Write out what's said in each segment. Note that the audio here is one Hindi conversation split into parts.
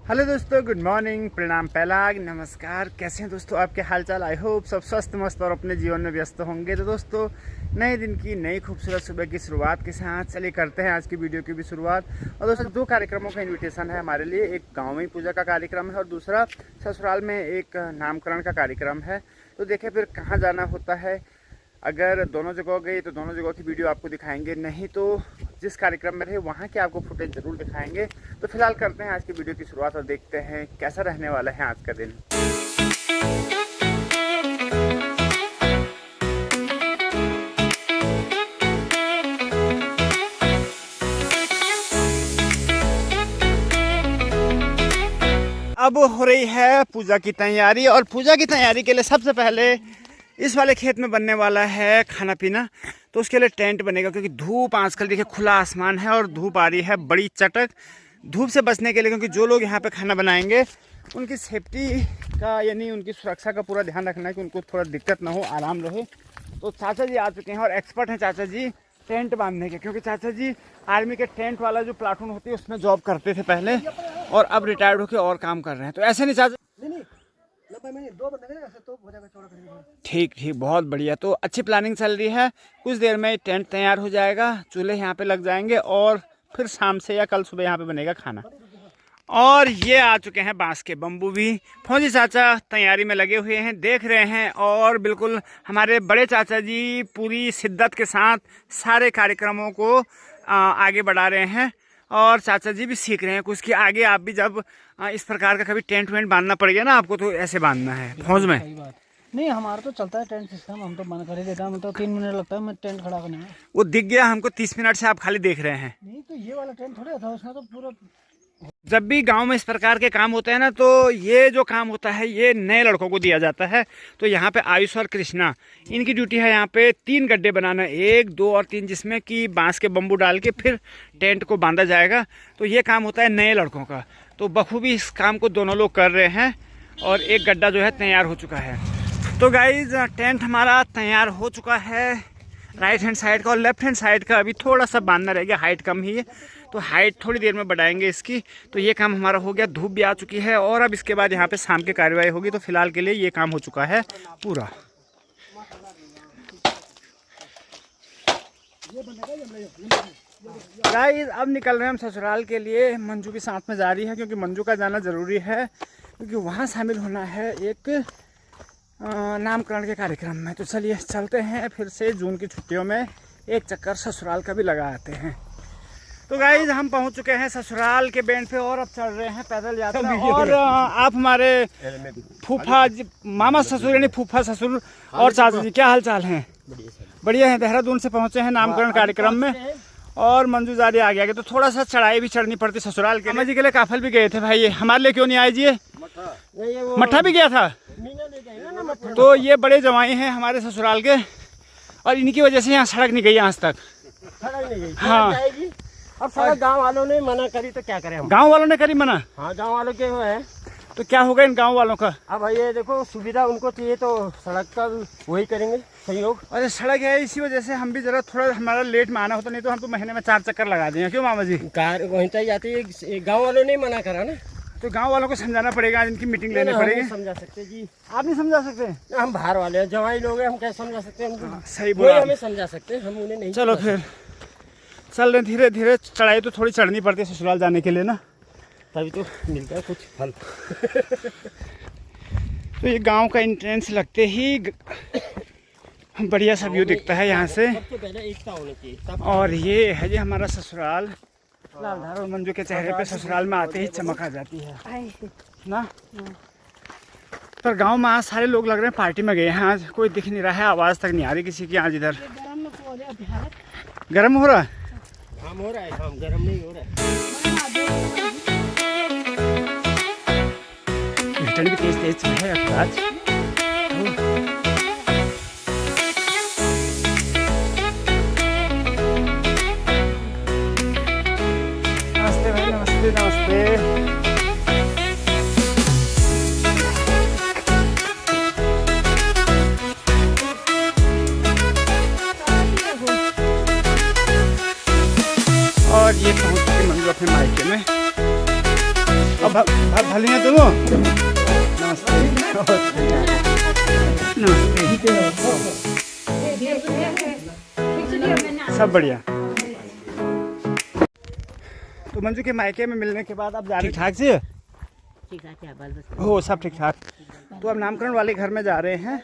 हेलो दोस्तों, गुड मॉर्निंग, प्रणाम, पहलाग, नमस्कार। कैसे हैं दोस्तों? आपके हालचाल? आई होप सब स्वस्थ मस्त और अपने जीवन में व्यस्त होंगे। तो दोस्तों, नए दिन की नई खूबसूरत सुबह की शुरुआत के साथ चलिए करते हैं आज की वीडियो की भी शुरुआत। और दोस्तों, दो कार्यक्रमों का इनविटेशन है हमारे लिए। एक गाँव में पूजा का कार्यक्रम है और दूसरा ससुराल में एक नामकरण का कार्यक्रम है। तो देखें फिर कहाँ जाना होता है। अगर दोनों जगह गई तो दोनों जगह की वीडियो आपको दिखाएंगे, नहीं तो जिस कार्यक्रम में रहे वहाँ के आपको फुटेज ज़रूर दिखाएंगे। तो फिलहाल करते हैं आज की वीडियो की शुरुआत और देखते हैं कैसा रहने वाला है आज का दिन। अब हो रही है पूजा की तैयारी और पूजा की तैयारी के लिए सबसे पहले इस वाले खेत में बनने वाला है खाना पीना। तो उसके लिए टेंट बनेगा, क्योंकि धूप आजकल देखिए खुला आसमान है और धूप आ रही है बड़ी चटक। धूप से बचने के लिए, क्योंकि जो लोग यहाँ पे खाना बनाएंगे उनकी सेफ्टी का यानी उनकी सुरक्षा का पूरा ध्यान रखना है कि उनको थोड़ा दिक्कत ना हो, आराम रहे। तो चाचा जी आ चुके हैं और एक्सपर्ट हैं चाचा जी टेंट बांधने के, क्योंकि चाचा जी आर्मी के टेंट वाला जो प्लाटून होती है उसमें जॉब करते थे पहले और अब रिटायर्ड होकर और काम कर रहे हैं। तो ऐसे नहीं चाचा? ठीक ठीक, बहुत बढ़िया। तो अच्छी प्लानिंग चल रही है। कुछ देर में टेंट तैयार हो जाएगा, चूल्हे यहाँ पे लग जाएंगे और फिर शाम से या कल सुबह यहाँ पे बनेगा खाना। और ये आ चुके हैं बांस के बम्बू भी। फौजी चाचा तैयारी में लगे हुए हैं, देख रहे हैं। और बिल्कुल हमारे बड़े चाचा जी पूरी शिद्दत के साथ सारे कार्यक्रमों को आगे बढ़ा रहे हैं और चाचा जी भी सीख रहे हैं कुछ कि आगे आप भी जब इस प्रकार का कभी टेंट वेंट बांधना पड़ गया ना आपको, तो ऐसे बांधना है फौज में। नहीं, हमारा तो चलता है टेंट सिस्टम, हम तो बंद कर ही देता है। तो 3 मिनट लगता है मैं टेंट खड़ा करने में। वो दिख गया हमको, 30 मिनट से आप खाली देख रहे हैं। नहीं तो ये वाला टेंट थोड़ा था, उसमें तो पूरा। जब भी गांव में इस प्रकार के काम होते हैं ना, तो ये जो काम होता है ये नए लड़कों को दिया जाता है। तो यहाँ पे आयुष और कृष्णा, इनकी ड्यूटी है यहाँ पे 3 गड्ढे बनाना, 1, 2 और 3, जिसमें कि बांस के बम्बू डाल के फिर टेंट को बांधा जाएगा। तो ये काम होता है नए लड़कों का। तो बखूबी इस काम को दोनों लोग कर रहे हैं और एक गड्ढा जो है तैयार हो चुका है। तो गाइज, टेंट हमारा तैयार हो चुका है राइट हैंड साइड का, और लेफ्ट हैंड साइड का अभी थोड़ा सा बांधना रह गया, हाइट कम ही है। तो हाइट थोड़ी देर में बढ़ाएंगे इसकी। तो ये काम हमारा हो गया, धूप भी आ चुकी है और अब इसके बाद यहाँ पे शाम की कार्यवाही होगी। तो फिलहाल के लिए ये काम हो चुका है पूरा। गाइस, अब निकल रहे हैं हम ससुराल के लिए। मंजू भी साथ में जा रही है, क्योंकि मंजू का जाना ज़रूरी है, क्योंकि वहाँ शामिल होना है एक नामकरण के कार्यक्रम में। तो चलिए चलते हैं फिर से। जून की छुट्टियों में एक चक्कर ससुराल का भी लगा आते हैं। तो गाइज, हम पहुंच चुके हैं ससुराल के बैंड पे और अब चल रहे हैं पैदल यात्रा। और आप हमारे फूफा मामा ससुर यानी फूफा ससुर और चाचा जी, क्या हाल चाल हैं? बढ़िया है। देहरादून से पहुंचे हैं नामकरण कार्यक्रम में और मंजू जारी आ गया। तो थोड़ा सा चढ़ाई भी चढ़नी पड़ती ससुराल के। जी के लिए काफल भी गए थे भाई, ये हमारे लिए क्यों नहीं आए जी? मट्ठा भी गया था। तो ये बड़े जवाई हैं हमारे ससुराल के और इनकी वजह से यहाँ सड़क नहीं गई आज तक। हाँ, अब सारा गांव वालों ने मना करी तो क्या करें हम? गांव वालों ने करी मना? हाँ, गांव वालों के वो है। तो क्या होगा इन गांव वालों का? अब ये देखो, सुविधा उनको चाहिए तो सड़क का वही करेंगे सहयोग। अरे सड़क है, इसी वजह से हम भी जरा थोड़ा हमारा लेट में आना होता, नहीं तो हम तो महीने में 4 चक्कर लगा देंगे। क्यों मामा जी? कार वहीं तक जाती है, गाँव वालों ने मना करा ना। तो गांव वालों को समझाना पड़ेगा, इनकी मीटिंग लेनी पड़ेगी। समझा सकते जी? आप नहीं समझा सकते? हम बाहर वाले हैं, जवाई लोग हैं, हम कैसे समझा सकते हैं उनको? सही बोला। हमें समझा सकते हैं, हम उन्हें नहीं। चलो फिर चल रहे, धीरे धीरे। चढ़ाई तो थोड़ी चढ़नी पड़ती है ससुराल जाने के लिए ना, तभी तो मिलता है कुछ फल। तो ये गांव का एंट्रेंस लगते ही बढ़िया सा व्यू दिखता है यहाँ से। सबसे पहले एकता होनी चाहिए। और ये है जी हमारा ससुराल। लालधार और मंजू के चेहरे पे ससुराल में आते ही चमक आ जाती है ना। पर गांव में आज सारे लोग लग रहे हैं पार्टी में गए हैं। आज कोई दिख नहीं रहा है, आवाज़ तक नहीं आ रही किसी की आज इधर। गर्म हो रहा है? काम हो रहा है, काम गर्म नहीं हो रहा है। ठंड भी तेज तेज है आज। नमस्ते भाई, नमस्ते नमस्ते। और ये पहुंच चुके मंजू अपने मायके में। अब भलिया तुम नमस्ते नमस्ते सब बढ़िया। तो मंजू के मायके में मिलने के बाद आप जा रहे ठीक ठाक से हो सब ठीक ठाक। तो अब नामकरण वाले घर में जा रहे हैं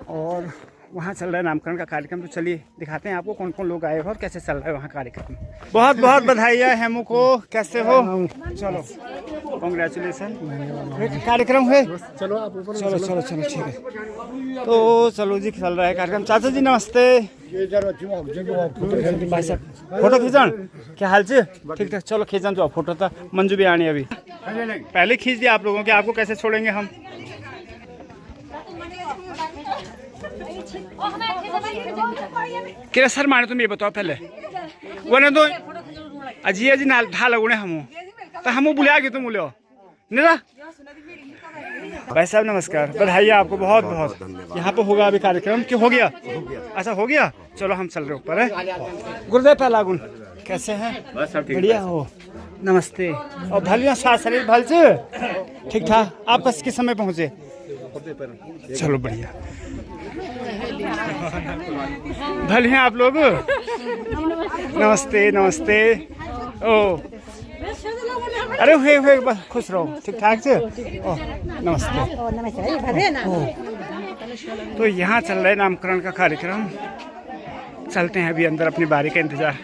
और वहाँ चल रहा है नामकरण का कार्यक्रम। तो चलिए दिखाते हैं आपको कौन कौन लोग आए हैं और कैसे चल रहा है वहाँ कार्यक्रम। बहुत बहुत बधाइयाँ हेमू को, कैसे हो? चलो कॉन्ग्रेचुलेसन। कार्यक्रम है, चलो आप ऊपर चलो चलो चलो ठीक है। तो चलो जी चल रहा है कार्यक्रम। चाचा जी नमस्ते। भाई साहब फोटो खींचन क्या हाल से? ठीक ठाक चलो खींचन जो फोटो था। मंजू भी आनी अभी पहले खींच दिया आप लोगों के, आपको कैसे छोड़ेंगे हम। किरा सर माने तुम ये बताओ पहले वो तो अजी अजी नाल ढा लगुने हमू तो हमू बुला के तुम बोलो निरा। भाई साहब नमस्कार, बधाई आपको बहुत बहुत। यहाँ पे होगा अभी कार्यक्रम कि हो गया? अच्छा हो गया, चलो हम चल रहे ऊपर है। गुरुदेव पहलागुन कैसे हैं? बढ़िया हो नमस्ते। और भलिया साथ शरीर भल से ठीक ठाक। आप किस समय पहुँचे? चलो बढ़िया भले हैं आप लोग। नमस्ते नमस्ते। ओ अरे हुए बस खुश रहो ठीक ठाक से। ओ नमस्ते। तो यहाँ चल रहा है नामकरण का कार्यक्रम। चलते हैं अभी अंदर अपनी बारी का इंतजार।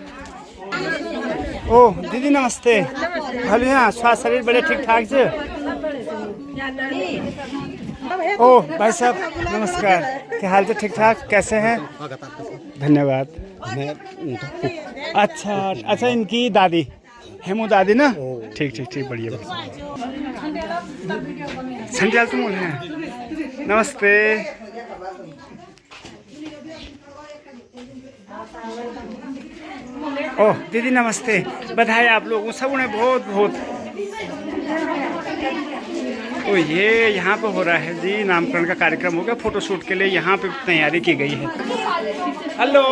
ओ दीदी नमस्ते। भले हैं स्वास्थ्य शरीर बड़े ठीक ठाक से। ओ भाई साहब नमस्कार, क्या हाल है? ठीक ठाक कैसे हैं? धन्यवाद। अच्छा अच्छा इनकी दादी हेमू दादी ना? ठीक ठीक ठीक बढ़िया। संध्याल तुम बोल रहे हैं? नमस्ते। ओह दीदी नमस्ते, बधाई आप लोगों सब उन्हें बहुत बहुत। तो ये यहाँ पे हो रहा है जी नामकरण का कार्यक्रम हो गया। फोटोशूट के लिए यहाँ पे तैयारी की गई है। हेलो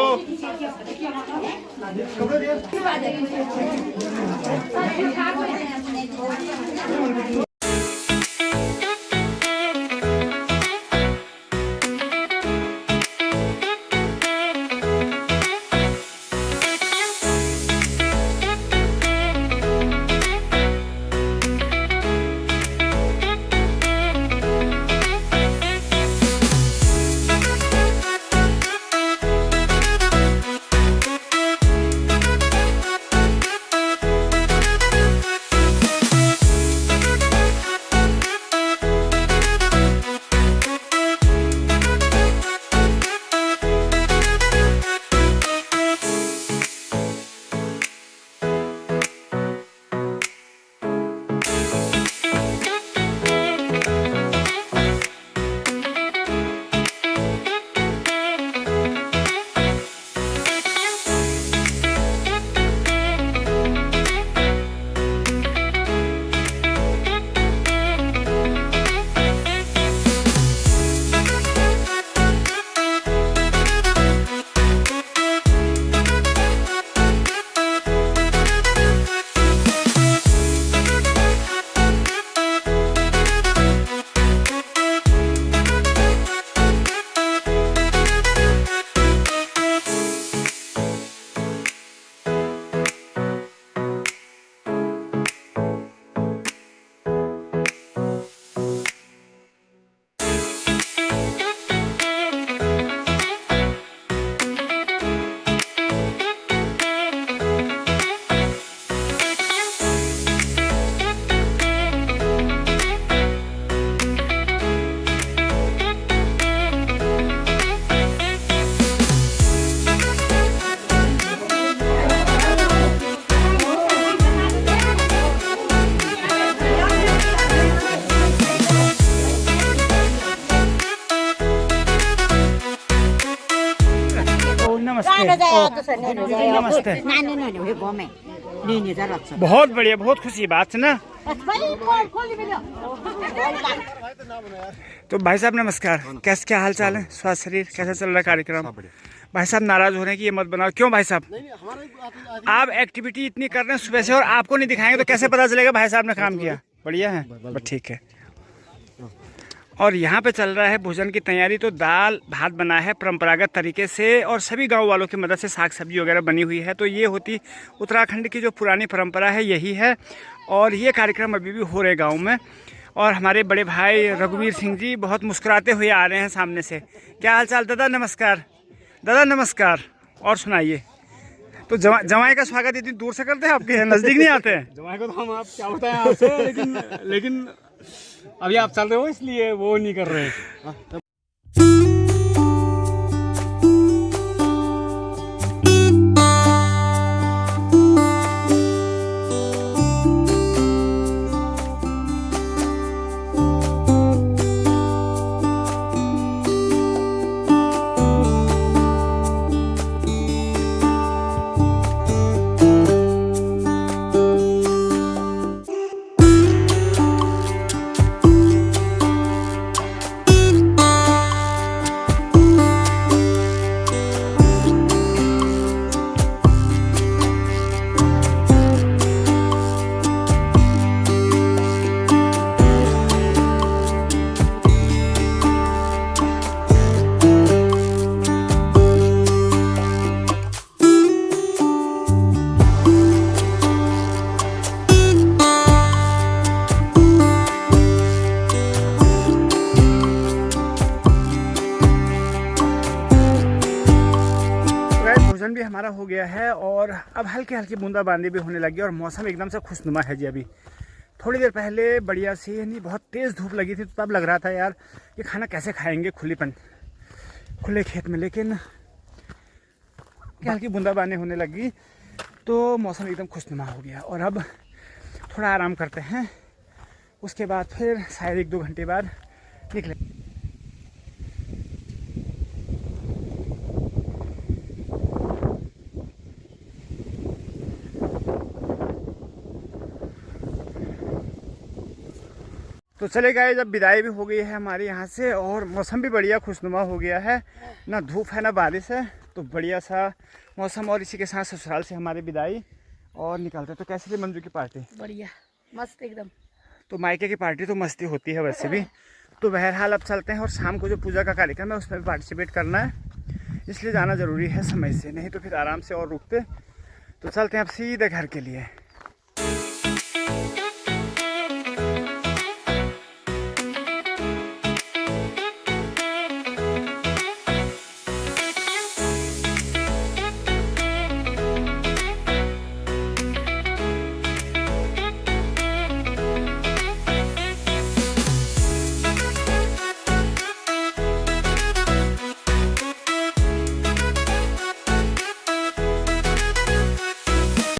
नमस्ते। बहुत बढ़िया, बहुत खुशी बात है ना। तो भाई साहब नमस्कार, कैसे क्या हाल चाल है? स्वास्थ्य शरीर कैसा चल रहा है कार्यक्रम? भाई साहब नाराज हो रहे हैं कि ये मत बनाओ। क्यों भाई साहब? आप एक्टिविटी इतनी कर रहे हैं सुबह से और आपको नहीं दिखाएंगे तो कैसे पता चलेगा भाई साहब ने काम किया? बढ़िया है, बस ठीक है। और यहाँ पे चल रहा है भोजन की तैयारी। तो दाल भात बना है परंपरागत तरीके से और सभी गांव वालों की मदद से साग सब्जी वगैरह बनी हुई है। तो ये होती उत्तराखंड की जो पुरानी परंपरा है, यही है। और ये कार्यक्रम अभी भी हो रहे गाँव में। और हमारे बड़े भाई रघुवीर सिंह जी बहुत मुस्कुराते हुए आ रहे हैं सामने से। क्या हाल चाल दादा? नमस्कार। दादा नमस्कार। और सुनाइए। तो जवाई का स्वागत इतनी दूर से करते हैं, आपके यहाँ नज़दीक नहीं आते हैं? जवाई को तो हम आप क्या बताएं आपसे, लेकिन अभी आप चल रहे हो इसलिए वो नहीं कर रहे हैं। भोजन भी हमारा हो गया है और अब हल्की हल्की बूंदाबांदी भी होने लगी और मौसम एकदम से खुशनुमा है जी। अभी थोड़ी देर पहले बढ़िया सी नहीं बहुत तेज़ धूप लगी थी, तब लग रहा था यार ये खाना कैसे खाएंगे खुले खेत में। लेकिन हल्की बूंदाबांदी होने लगी तो मौसम एकदम खुशनुमा हो गया। और अब थोड़ा आराम करते हैं, उसके बाद फिर शायद 1-2 घंटे बाद निकले। तो चले गए, जब विदाई भी हो गई है हमारे यहाँ से और मौसम भी बढ़िया खुशनुमा हो गया है, ना धूप है ना बारिश है, तो बढ़िया सा मौसम। और इसी के साथ ससुराल से हमारी विदाई और निकलते। तो कैसी थी मंजू की पार्टी? बढ़िया मस्त एकदम। तो मायके की पार्टी तो मस्ती होती है वैसे भी। तो बहरहाल अब चलते हैं और शाम को जो पूजा का कार्यक्रम है उसमें भी पार्टिसिपेट करना है, इसलिए जाना ज़रूरी है समय से, नहीं तो फिर आराम से और रुकते। तो चलते हैं अब सीधे घर के लिए।